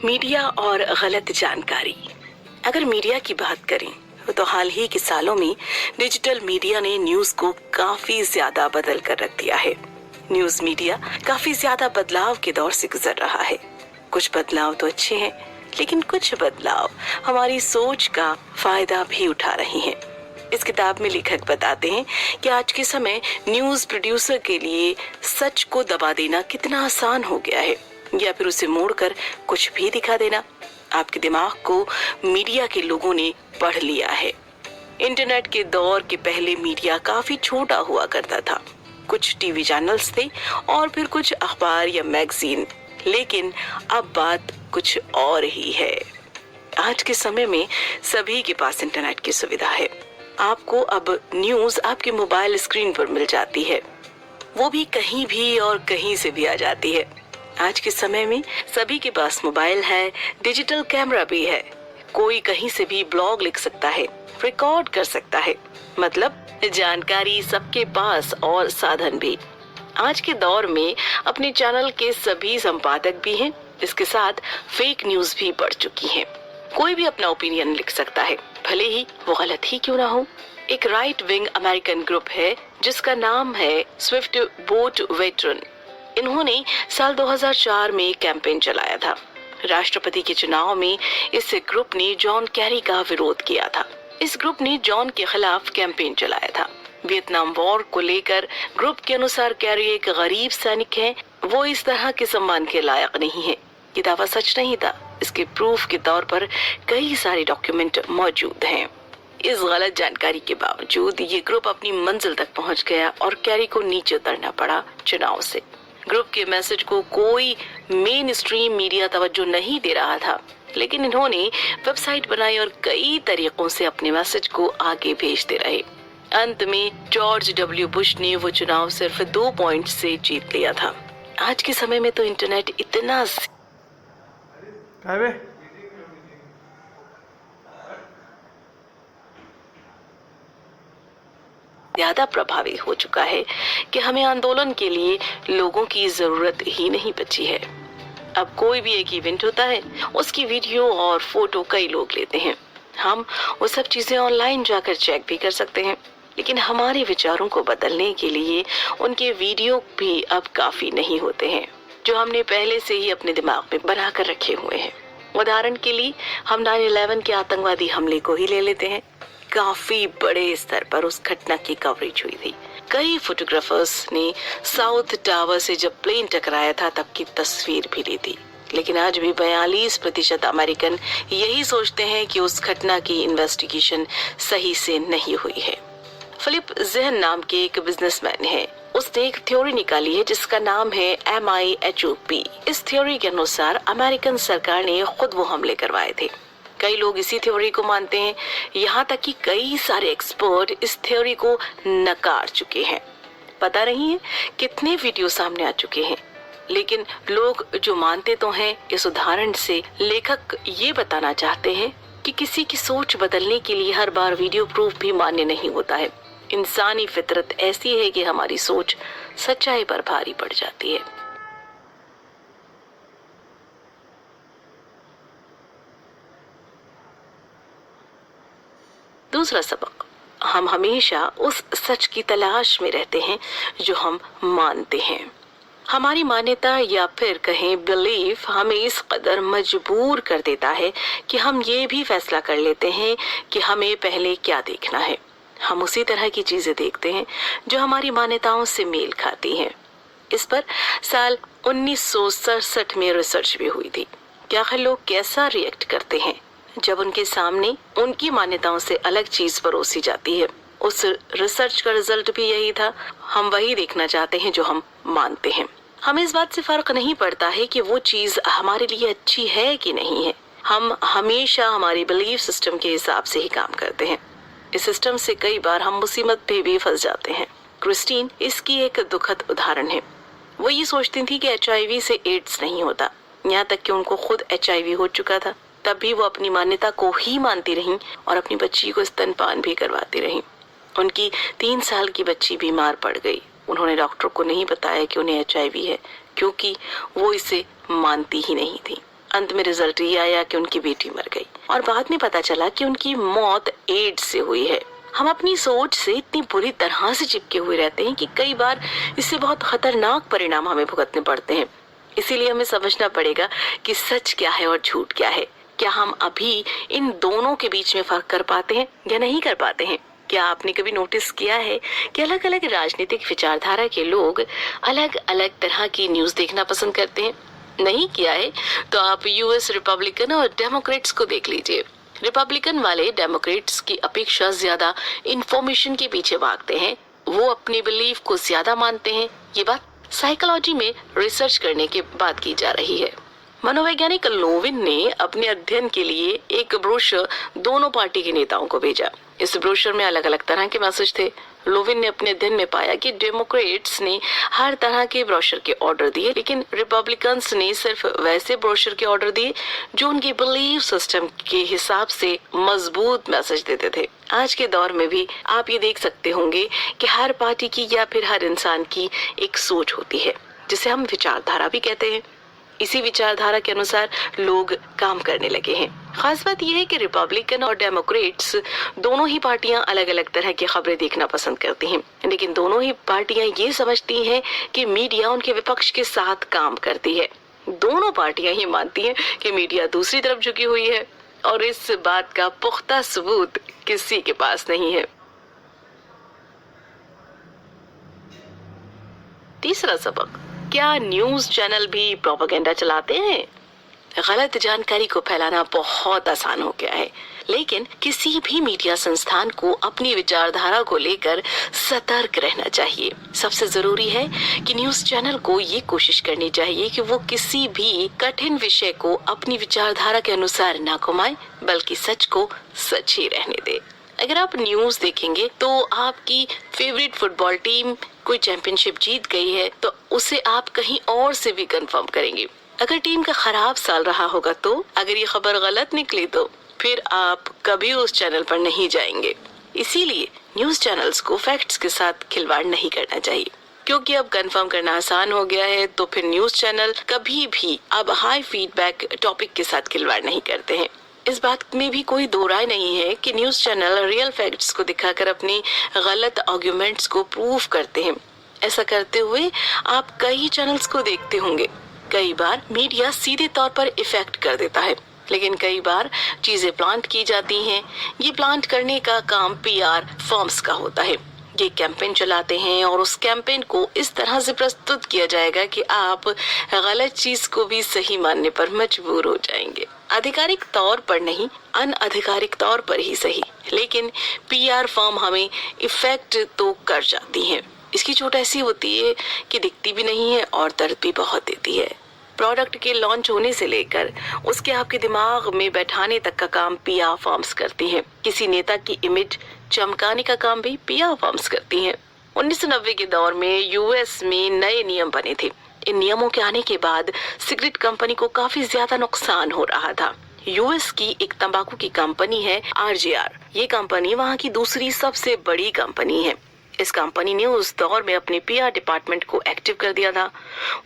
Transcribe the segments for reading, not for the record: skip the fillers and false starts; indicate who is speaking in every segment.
Speaker 1: Media और गलत जानकारी। अगर मीडिया की बात करें तो हाल ही के सालों में डिजिटल मीडिया ने न्यूज को काफी ज्यादा बदल कर रख दिया है। न्यूज मीडिया काफी ज्यादा बदलाव के दौर से गुजर रहा है। कुछ बदलाव तो अच्छे हैं, लेकिन कुछ बदलाव हमारी सोच का फायदा भी उठा रहे हैं। इस किताब में लेखक बताते हैं कि आज के समय न्यूज प्रोड्यूसर के लिए सच को दबा देना कितना आसान हो गया है, या फिर उसे मोड़कर कुछ भी दिखा देना। आपके दिमाग को मीडिया के लोगों ने पढ़ लिया है। इंटरनेट के दौर के पहले मीडिया काफी छोटा हुआ करता था। कुछ टीवी चैनल्स थे और फिर कुछ अखबार या मैगजीन, लेकिन अब बात कुछ और ही है। आज के समय में सभी के पास इंटरनेट की सुविधा है। आपको अब न्यूज आपके मोबाइल स्क्रीन पर मिल जाती है, वो भी कहीं भी और कहीं से भी आ जाती है। आज के समय में सभी के पास मोबाइल है, डिजिटल कैमरा भी है। कोई कहीं से भी ब्लॉग लिख सकता है, रिकॉर्ड कर सकता है। मतलब जानकारी सबके पास और साधन भी। आज के दौर में अपने चैनल के सभी संपादक भी हैं। इसके साथ फेक न्यूज भी बढ़ चुकी है। कोई भी अपना ओपिनियन लिख सकता है, भले ही वो गलत ही क्यों ना हो। एक राइट विंग अमेरिकन ग्रुप है जिसका नाम है स्विफ्ट बोट वेटरन। इन्होंने साल 2004 में कैंपेन चलाया था। राष्ट्रपति के चुनाव में इस ग्रुप ने जॉन कैरी का विरोध किया था। इस ग्रुप ने जॉन के खिलाफ कैंपेन चलाया था। वियतनाम वॉर को लेकर ग्रुप के अनुसार कैरी एक गरीब सैनिक है, वो इस तरह के सम्मान के लायक नहीं है। ये दावा सच नहीं था। इसके प्रूफ के तौर पर कई सारे डॉक्यूमेंट मौजूद हैं। इस गलत जानकारी के बावजूद ये ग्रुप अपनी मंजिल तक पहुंच गया और कैरी को नीचे उतरना पड़ा चुनाव से। ग्रुप के मैसेज को कोई मेन स्ट्रीम मीडिया तवज्जो नहीं दे रहा था, लेकिन इन्होंने वेबसाइट बनाई और कई तरीकों से अपने मैसेज को आगे भेजते रहे। अंत में जॉर्ज डब्ल्यू बुश ने वो चुनाव सिर्फ 2 पॉइंट से जीत लिया था। आज के समय में तो इंटरनेट इतना ज्यादा प्रभावी हो चुका है कि हमें आंदोलन के लिए लोगों की जरूरत ही नहीं बची है। अब कोई भी एक इवेंट होता है, उसकी वीडियो और फोटो कई लोग लेते हैं। हम वो सब चीजें ऑनलाइन जाकर चेक भी कर सकते हैं, लेकिन हमारे विचारों को बदलने के लिए उनके वीडियो भी अब काफी नहीं होते हैं, जो हमने पहले से ही अपने दिमाग में बना कर रखे हुए हैं। उदाहरण के लिए हम 9/11 के आतंकवादी हमले को ही ले लेते हैं। काफी बड़े स्तर पर उस घटना की कवरेज हुई थी। कई फोटोग्राफर्स ने साउथ टावर से जब प्लेन टकराया था तब की तस्वीर भी ली थी, लेकिन आज भी 42% अमेरिकन यही सोचते हैं कि उस घटना की इन्वेस्टिगेशन सही से नहीं हुई है। फिलिप जेहन नाम के एक बिजनेसमैन है। उसने एक थ्योरी निकाली है जिसका नाम है MIHOP। इस थ्योरी के अनुसार अमेरिकन सरकार ने खुद वो हमले करवाए थे। कई लोग इसी थ्योरी को मानते हैं, यहाँ तक कि कई सारे एक्सपर्ट इस थ्योरी को नकार चुके हैं। पता नहीं है कितने वीडियो सामने आ चुके हैं, लेकिन लोग जो मानते तो हैं। इस उदाहरण से लेखक ये बताना चाहते हैं कि किसी की सोच बदलने के लिए हर बार वीडियो प्रूफ भी मान्य नहीं होता है। इंसानी फितरत ऐसी है कि हमारी सोच सच्चाई पर भारी पड़ जाती है। दूसरा सबक, हम हमेशा उस सच की तलाश में रहते हैं जो हम मानते हैं। हमारी मान्यता या फिर कहें बिलीफ हमें इस कदर मजबूर कर देता है कि हम ये भी फैसला कर लेते हैं कि हमें पहले क्या देखना है। हम उसी तरह की चीजें देखते हैं जो हमारी मान्यताओं से मेल खाती हैं। इस पर साल 1967 में रिसर्च भी हुई थी। क्या लोग कैसा रिएक्ट करते हैं जब उनके सामने उनकी मान्यताओं से अलग चीज परोसी जाती है। उस रिसर्च का रिजल्ट भी यही था। हम वही देखना चाहते हैं जो हम मानते हैं। हमें इस बात से फर्क नहीं पड़ता है कि वो चीज हमारे लिए अच्छी है कि नहीं है। हम हमेशा हमारी बिलीफ सिस्टम के हिसाब से ही काम करते हैं। इस सिस्टम से कई बार हम मुसीबत पे भी फंस जाते हैं। क्रिस्टीन इसकी एक दुखद उदाहरण है। वो ये सोचती थी कि HIV से एड्स नहीं होता, यहाँ तक कि उनको खुद HIV हो चुका था। तब भी वो अपनी मान्यता को ही मानती रहीं और अपनी बच्ची को स्तनपान भी करवाती रहीं। उनकी 3 साल की बच्ची बीमार पड़ गई। उन्होंने डॉक्टर को नहीं बताया कि उन्हें HIV है, क्योंकि वो इसे मानती ही नहीं थी। अंत में रिजल्ट ये आया कि उनकी बेटी मर गई और बाद में पता चला कि उनकी मौत एड्स से हुई है। हम अपनी सोच से इतनी बुरी तरह से चिपके हुए रहते हैं कि कई बार इससे बहुत खतरनाक परिणाम हमें भुगतने पड़ते हैं। इसीलिए हमें समझना पड़ेगा कि सच क्या है और झूठ क्या है। क्या हम अभी इन दोनों के बीच में फर्क कर पाते हैं या नहीं कर पाते हैं? क्या आपने कभी नोटिस किया है कि अलग अलग राजनीतिक विचारधारा के लोग अलग अलग तरह की न्यूज देखना पसंद करते हैं? नहीं किया है तो आप यूएस रिपब्लिकन और डेमोक्रेट्स को देख लीजिए। रिपब्लिकन वाले डेमोक्रेट्स की अपेक्षा ज्यादा इंफॉर्मेशन के पीछे भागते हैं। वो अपने बिलीफ को ज्यादा मानते हैं। ये बात साइकोलॉजी में रिसर्च करने के बाद की जा रही है। मनोवैज्ञानिक लोविन ने अपने अध्ययन के लिए एक ब्रोशर दोनों पार्टी के नेताओं को भेजा। इस ब्रोशर में अलग अलग तरह के मैसेज थे। लोविन ने अपने अध्ययन में पाया कि डेमोक्रेट्स ने हर तरह के ब्रोशर के ऑर्डर दिए, लेकिन रिपब्लिकन्स ने सिर्फ वैसे ब्रोशर के ऑर्डर दिए जो उनके बिलीफ सिस्टम के हिसाब से मजबूत मैसेज देते थे। आज के दौर में भी आप ये देख सकते होंगे कि हर पार्टी की या फिर हर इंसान की एक सोच होती है जिसे हम विचारधारा भी कहते हैं। इसी विचारधारा के अनुसार लोग काम करने लगे हैं। खास बात यह है कि रिपब्लिकन और डेमोक्रेट्स दोनों ही पार्टियां अलग अलग तरह की खबरें देखना पसंद करती हैं, लेकिन दोनों ही पार्टियां ये समझती हैं कि मीडिया उनके विपक्ष के साथ काम करती है। दोनों पार्टियां ये मानती हैं कि मीडिया दूसरी तरफ झुकी हुई है और इस बात का पुख्ता सबूत किसी के पास नहीं है। तीसरा सबक, क्या न्यूज चैनल भी प्रोपेगेंडा चलाते हैं? गलत जानकारी को फैलाना बहुत आसान हो गया है, लेकिन किसी भी मीडिया संस्थान को अपनी विचारधारा को लेकर सतर्क रहना चाहिए। सबसे जरूरी है कि न्यूज चैनल को ये कोशिश करनी चाहिए कि वो किसी भी कठिन विषय को अपनी विचारधारा के अनुसार ना घुमाए, बल्कि सच को सच ही रहने दे। अगर आप न्यूज देखेंगे तो आपकी फेवरेट फुटबॉल टीम कोई चैंपियनशिप जीत गई है तो उसे आप कहीं और से भी कंफर्म करेंगे। अगर टीम का खराब साल रहा होगा तो अगर ये खबर गलत निकली तो फिर आप कभी उस चैनल पर नहीं जाएंगे। इसीलिए न्यूज चैनल्स को फैक्ट्स के साथ खिलवाड़ नहीं करना चाहिए, क्योंकि अब कंफर्म करना आसान हो गया है तो फिर न्यूज चैनल कभी भी अब हाई फीडबैक टॉपिक के साथ खिलवाड़ नहीं करते हैं। इस बात में भी कोई दो राय नहीं है कि न्यूज चैनल रियल फैक्ट्स को दिखाकर अपनी गलत आर्ग्यूमेंट्स को प्रूव करते हैं। ऐसा करते हुए आप कई चैनल्स को देखते होंगे। कई बार मीडिया सीधे तौर पर इफेक्ट कर देता है, लेकिन कई बार चीजें प्लांट की जाती हैं। ये प्लांट करने का काम पीआर फर्म्स का होता है। ये कैंपेन चलाते हैं और उस कैंपेन को इस तरह से प्रस्तुत किया जाएगा कि आप गलत चीज को भी सही मानने पर मजबूर हो जाएंगे। आधिकारिक तौर पर नहीं, अनआधिकारिक तौर पर ही सही, लेकिन पीआर फर्म हमें इफेक्ट तो कर जाती हैं। इसकी चोट ऐसी होती है कि दिखती भी नहीं है और दर्द भी बहुत देती है। प्रोडक्ट के लॉन्च होने से लेकर उसके आपके दिमाग में बैठाने तक का काम पीआर फर्म्स करती हैं। किसी नेता की इमेज चमकाने का काम भी पीआर फर्म्स करती हैं। 1990 के दौर में यूएस में नए नियम बने थे। इन नियमों के आने के बाद सिगरेट कंपनी को काफी ज्यादा नुकसान हो रहा था। यूएस की एक तंबाकू की कंपनी है आरजीआर। ये कंपनी वहाँ की दूसरी सबसे बड़ी कंपनी है। इस कंपनी ने उस दौर में अपने पीआर डिपार्टमेंट को एक्टिव कर दिया था।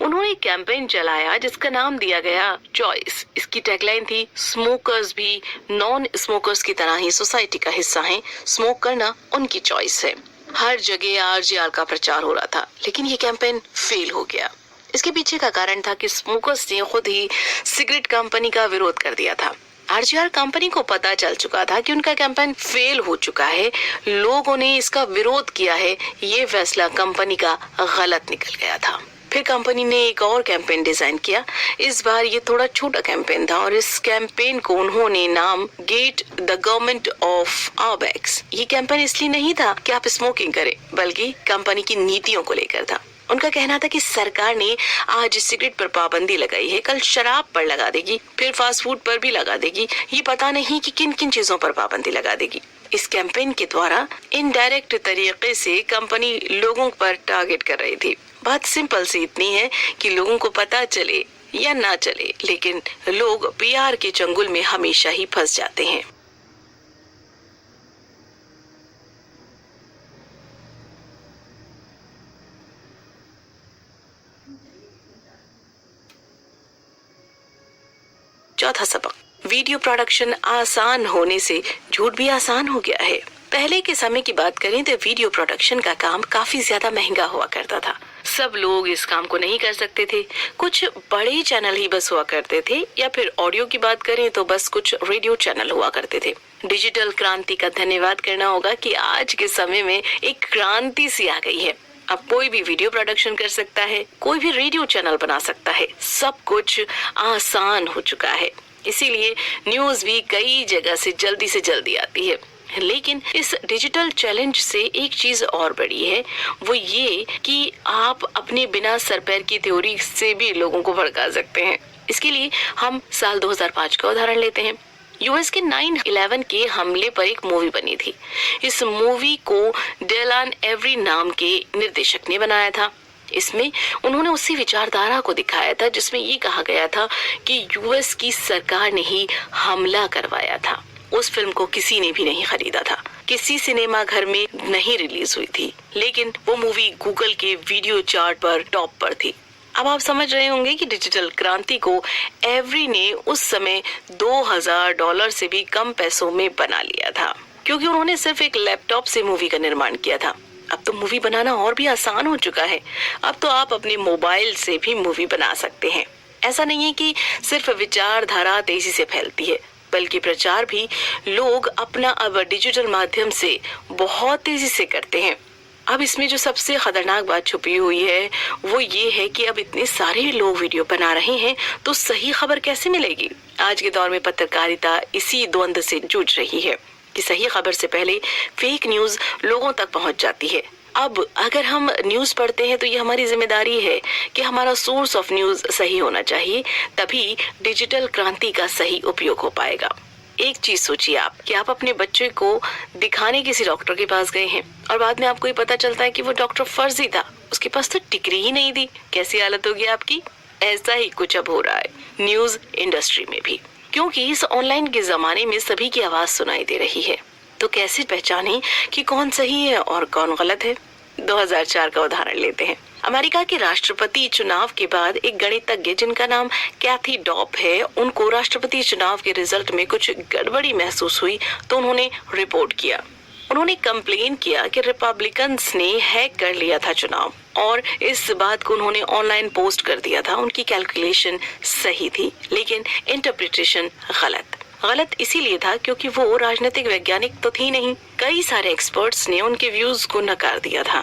Speaker 1: उन्होंने एक कैंपेन चलाया जिसका नाम दिया गया चॉइस। इसकी टैगलाइन थी, स्मोकर्स भी नॉन स्मोकर्स की तरह ही सोसाइटी का हिस्सा हैं, स्मोक करना उनकी चॉइस है। हर जगह आरजीआर का प्रचार हो रहा था, लेकिन ये कैंपेन फेल हो गया। इसके पीछे का कारण था कि स्मोकर्स ने खुद ही सिगरेट कंपनी का विरोध कर दिया था। आरजीआर कंपनी को पता चल चुका था कि उनका कैंपेन फेल हो चुका है, लोगों ने इसका विरोध किया है, ये फैसला कंपनी का गलत निकल गया था। फिर कंपनी ने एक और कैंपेन डिजाइन किया। इस बार ये थोड़ा छोटा कैंपेन था और इस कैंपेन को उन्होंने नाम get the government of our backs. ये कैंपेन इसलिए नहीं था कि आप स्मोकिंग करें, बल्कि कंपनी की नीतियों को लेकर था। उनका कहना था कि सरकार ने आज सिगरेट पर पाबंदी लगाई है, कल शराब पर लगा देगी, फिर फास्ट फूड पर भी लगा देगी। ये पता नहीं कि किन किन चीजों पर पाबंदी लगा देगी। इस कैंपेन के द्वारा इनडायरेक्ट तरीके से कंपनी लोगों पर टारगेट कर रही थी। बात सिंपल सी इतनी है कि लोगों को पता चले या ना चले, लेकिन लोग पीआर के चंगुल में हमेशा ही फंस जाते हैं। चौथा सबक, वीडियो प्रोडक्शन आसान होने से झूठ भी आसान हो गया है। पहले के समय की बात करें तो वीडियो प्रोडक्शन का काम काफी ज्यादा महंगा हुआ करता था। सब लोग इस काम को नहीं कर सकते थे। कुछ बड़े चैनल ही बस हुआ करते थे, या फिर ऑडियो की बात करें तो बस कुछ रेडियो चैनल हुआ करते थे। डिजिटल क्रांति का धन्यवाद करना होगा कि आज के समय में एक क्रांति सी आ गई है। अब कोई भी वीडियो प्रोडक्शन कर सकता है, कोई भी रेडियो चैनल बना सकता है, सब कुछ आसान हो चुका है। इसीलिए न्यूज भी कई जगह से जल्दी आती है। लेकिन इस डिजिटल चैलेंज से एक चीज और बड़ी है, वो ये कि आप अपने बिना सर पैर की थ्योरी से भी लोगों को भड़का सकते हैं। इसके लिए हम साल 2005 का उदाहरण लेते हैं। यूएस के 9/11 के हमले पर एक मूवी बनी थी। इस मूवी को डेलान एवरी नाम के निर्देशक ने बनाया था। इसमें उन्होंने उसी विचारधारा को दिखाया था जिसमें ये कहा गया था कि यूएस की सरकार ने ही हमला करवाया था। उस फिल्म को किसी ने भी नहीं खरीदा था, किसी सिनेमा घर में नहीं रिलीज हुई थी, लेकिन वो मूवी गूगल के वीडियो चार्ट पर टॉप पर थी। अब आप समझ रहे होंगे कि डिजिटल क्रांति को एवरी ने उस समय $2000 से भी कम पैसों में बना लिया था, क्योंकि उन्होंने सिर्फ एक लैपटॉप से मूवी का निर्माण किया था। अब तो मूवी बनाना और भी आसान हो चुका है। अब तो आप अपने मोबाइल से भी मूवी बना सकते हैं। ऐसा नहीं है कि सिर्फ विचारधारा तेजी से फैलती है, बल्कि प्रचार भी लोग अपना अब डिजिटल माध्यम से बहुत तेजी से करते हैं। अब इसमें जो सबसे खतरनाक बात छुपी हुई है वो ये है कि अब इतने सारे लोग वीडियो बना रहे हैं तो सही खबर कैसे मिलेगी। आज के दौर में पत्रकारिता इसी द्वंद से जूझ रही है कि सही खबर से पहले फेक न्यूज लोगों तक पहुंच जाती है। अब अगर हम न्यूज पढ़ते हैं तो ये हमारी जिम्मेदारी है कि हमारा सोर्स ऑफ न्यूज सही होना चाहिए, तभी डिजिटल क्रांति का सही उपयोग हो पाएगा। एक चीज सोचिए आप कि आप अपने बच्चे को दिखाने किसी डॉक्टर के पास गए हैं और बाद में आपको ये पता चलता है कि वो डॉक्टर फर्जी था, उसके पास तो डिग्री ही नहीं थी। कैसी हालत होगी आपकी। ऐसा ही कुछ अब हो रहा है न्यूज इंडस्ट्री में भी, क्योंकि इस ऑनलाइन के जमाने में सभी की आवाज सुनाई दे रही है। तो कैसे पहचाने कि कौन सही है और कौन गलत है। 2004 का उदाहरण लेते हैं। अमेरिका के राष्ट्रपति चुनाव के बाद एक गणितज्ञ जिनका नाम कैथी डॉप है, उनको राष्ट्रपति चुनाव के रिजल्ट में कुछ गड़बड़ी महसूस हुई तो उन्होंने रिपोर्ट किया। उन्होंने कंप्लेन किया कि रिपब्लिकन्स ने हैक कर लिया था चुनाव, और इस बात को उन्होंने ऑनलाइन पोस्ट कर दिया था। उनकी कैलकुलेशन सही थी लेकिन इंटरप्रिटेशन गलत इसीलिए था क्योंकि वो राजनीतिक वैज्ञानिक तो थी नहीं। कई सारे एक्सपर्ट्स ने उनके व्यूज को नकार दिया था,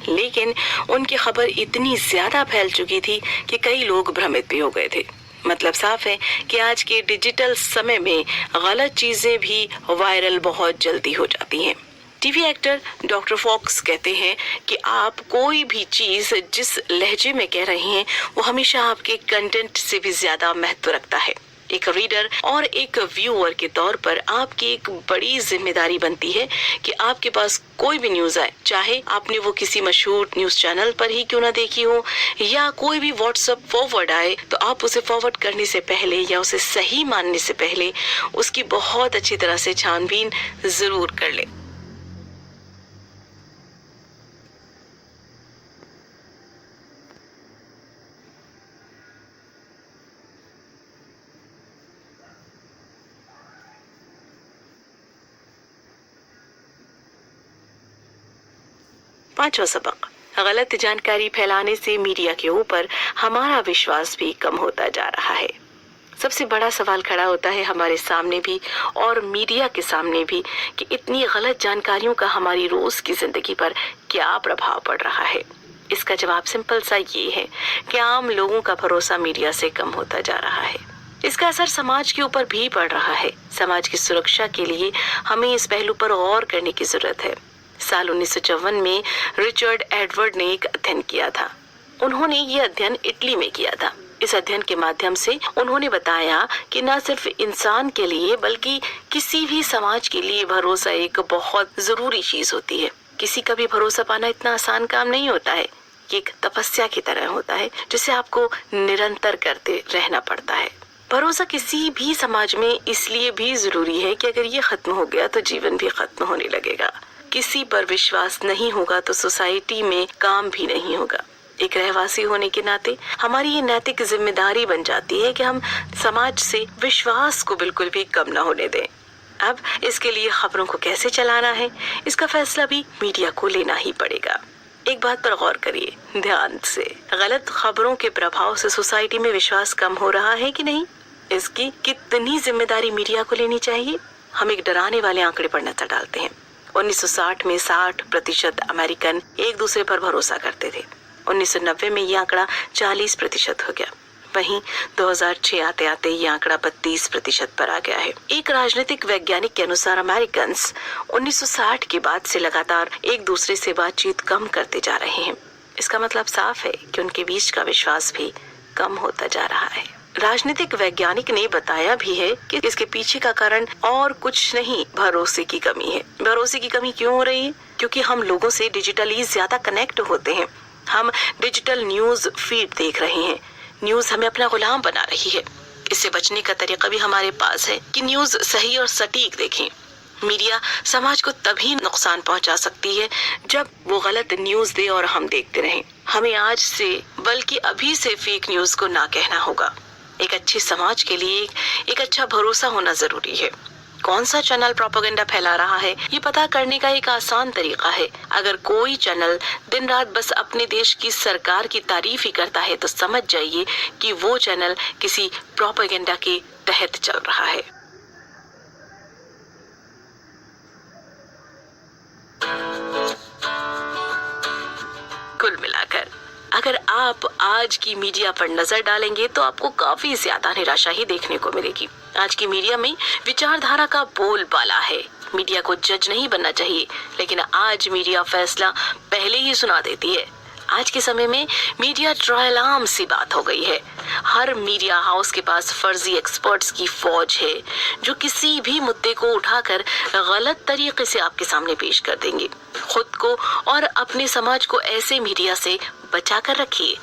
Speaker 1: लेकिन उनकी खबर इतनी ज्यादा फैल चुकी थी कि कई लोग भ्रमित भी हो गए थे। मतलब साफ है कि आज के डिजिटल समय में गलत चीजें भी वायरल बहुत जल्दी हो जाती हैं। टीवी एक्टर डॉक्टर फॉक्स कहते हैं कि आप कोई भी चीज जिस लहजे में कह रहे हैं वो हमेशा आपके कंटेंट से भी ज्यादा महत्व रखता है। एक रीडर और एक व्यूअर के तौर पर आपकी एक बड़ी जिम्मेदारी बनती है कि आपके पास कोई भी न्यूज आए, चाहे आपने वो किसी मशहूर न्यूज चैनल पर ही क्यों ना देखी हो, या कोई भी व्हाट्सएप फॉरवर्ड आए, तो आप उसे फॉरवर्ड करने से पहले या उसे सही मानने से पहले उसकी बहुत अच्छी तरह से छानबीन जरूर कर ले। पांचवा सबक, गलत जानकारी फैलाने से मीडिया के ऊपर हमारा विश्वास भी कम होता जा रहा है। सबसे बड़ा सवाल खड़ा होता है हमारे सामने भी और मीडिया के सामने भी कि इतनी गलत जानकारियों का हमारी रोज की जिंदगी पर क्या प्रभाव पड़ रहा है। इसका जवाब सिंपल सा ये है कि आम लोगों का भरोसा मीडिया से कम होता जा रहा है। इसका असर समाज के ऊपर भी पड़ रहा है। समाज की सुरक्षा के लिए हमें इस पहलू पर गौर करने की जरूरत है। साल 1954 में रिचर्ड एडवर्ड ने एक अध्ययन किया था। उन्होंने ये अध्ययन इटली में किया था। इस अध्ययन के माध्यम से उन्होंने बताया कि न सिर्फ इंसान के लिए बल्कि किसी भी समाज के लिए भरोसा एक बहुत जरूरी चीज होती है। किसी का भी भरोसा पाना इतना आसान काम नहीं होता है। ये एक तपस्या की तरह होता है जिसे आपको निरंतर करते रहना पड़ता है। भरोसा किसी भी समाज में इसलिए भी जरूरी है कि अगर ये खत्म हो गया तो जीवन भी खत्म होने लगेगा। किसी पर विश्वास नहीं होगा तो सोसाइटी में काम भी नहीं होगा। एक रहवासी होने के नाते हमारी ये नैतिक जिम्मेदारी बन जाती है कि हम समाज से विश्वास को बिल्कुल भी कम न होने दें। अब इसके लिए खबरों को कैसे चलाना है, इसका फैसला भी मीडिया को लेना ही पड़ेगा। एक बात पर गौर करिए ध्यान से, गलत खबरों के प्रभाव से सोसाइटी में विश्वास कम हो रहा है कि नहीं, इसकी कितनी जिम्मेदारी मीडिया को लेनी चाहिए। हम एक डराने वाले आंकड़े पर नजर डालते हैं। 1960 में 60% अमेरिकन एक दूसरे पर भरोसा करते थे। 1990 में ये आंकड़ा 40% हो गया। वहीं 2006 आते आते ये आंकड़ा 32% पर आ गया है। एक राजनीतिक वैज्ञानिक के अनुसार अमेरिकन 1960 के बाद से लगातार एक दूसरे से बातचीत कम करते जा रहे हैं। इसका मतलब साफ है कि उनके बीच का विश्वास भी कम होता जा रहा है। राजनीतिक वैज्ञानिक ने बताया भी है कि इसके पीछे का कारण और कुछ नहीं, भरोसे की कमी है। भरोसे की कमी क्यों हो रही है? क्योंकि हम लोगों से डिजिटली ज्यादा कनेक्ट होते हैं। हम डिजिटल न्यूज फीड देख रहे हैं। न्यूज हमें अपना गुलाम बना रही है। इससे बचने का तरीका भी हमारे पास है कि न्यूज सही और सटीक देखें। मीडिया समाज को तभी नुकसान पहुंचा सकती है जब वो गलत न्यूज दे और हम देखते रहें। हमें आज से बल्कि अभी से फेक न्यूज को ना कहना होगा। एक अच्छे समाज के लिए एक अच्छा भरोसा होना जरूरी है। कौन सा चैनल प्रोपेगेंडा फैला रहा है, ये पता करने का एक आसान तरीका है। अगर कोई चैनल दिन रात बस अपने देश की सरकार की तारीफ ही करता है तो समझ जाइए कि वो चैनल किसी प्रोपेगेंडा के तहत चल रहा है। कुल मिलाकर अगर आप आज की मीडिया पर नजर डालेंगे तो आपको काफी ज्यादा निराशा ही देखने को मिलेगी। आज की मीडिया में विचारधारा का बोलबाला है। मीडिया को जज नहीं बनना चाहिए, लेकिन आज मीडिया फैसला पहले ही सुना देती है। आज के समय में मीडिया ट्रायल आम सी बात हो गई है। हर मीडिया हाउस के पास फर्जी एक्सपर्ट्स की फौज है जो किसी भी मुद्दे को उठाकर गलत तरीके से आपके सामने पेश कर देंगे। खुद को और अपने समाज को ऐसे मीडिया से बचा कर रखिए।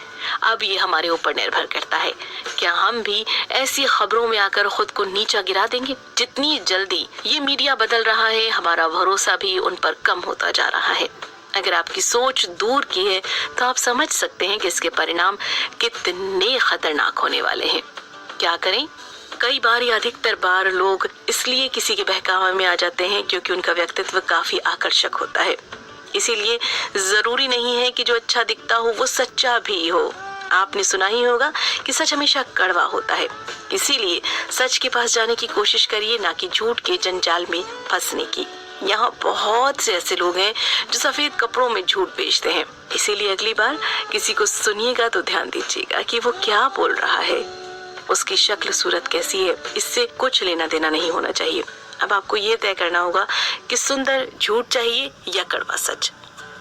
Speaker 1: अब ये हमारे ऊपर निर्भर करता है, क्या हम भी ऐसी खबरों में आकर खुद को नीचा गिरा देंगे। जितनी जल्दी ये मीडिया बदल रहा है, हमारा भरोसा भी उन पर कम होता जा रहा है। अगर आपकी सोच दूर की है तो आप समझ सकते हैं कि इसके परिणाम कितने खतरनाक होने वाले हैं। क्या करें? कई बार या अधिकतर बार लोग इसलिए किसी के बहकावे में आ जाते हैं क्योंकि उनका व्यक्तित्व काफी आकर्षक होता है। इसीलिए जरूरी नहीं है कि जो अच्छा दिखता हो वो सच्चा भी हो। आपने सुना ही होगा कि सच हमेशा कड़वा होता है। इसीलिए सच के पास जाने की कोशिश करिए, ना कि झूठ के जंजाल में फंसने की। यहाँ बहुत से ऐसे लोग हैं जो सफेद कपड़ों में झूठ बेचते हैं। इसीलिए अगली बार किसी को सुनिएगा तो ध्यान दीजिएगा कि वो क्या बोल रहा है, उसकी शक्ल सूरत कैसी है, इससे कुछ लेना देना नहीं होना चाहिए। अब आपको ये तय करना होगा कि सुंदर झूठ चाहिए या कड़वा सच।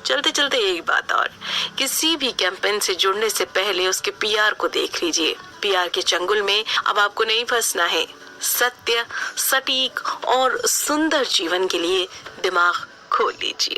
Speaker 1: चलते चलते एक बात और, किसी भी कैंपेन से जुड़ने से पहले उसके पीआर को देख लीजिए। पीआर के चंगुल में अब आपको नहीं फंसना है। सत्य, सटीक और सुंदर जीवन के लिए दिमाग खोल लीजिए।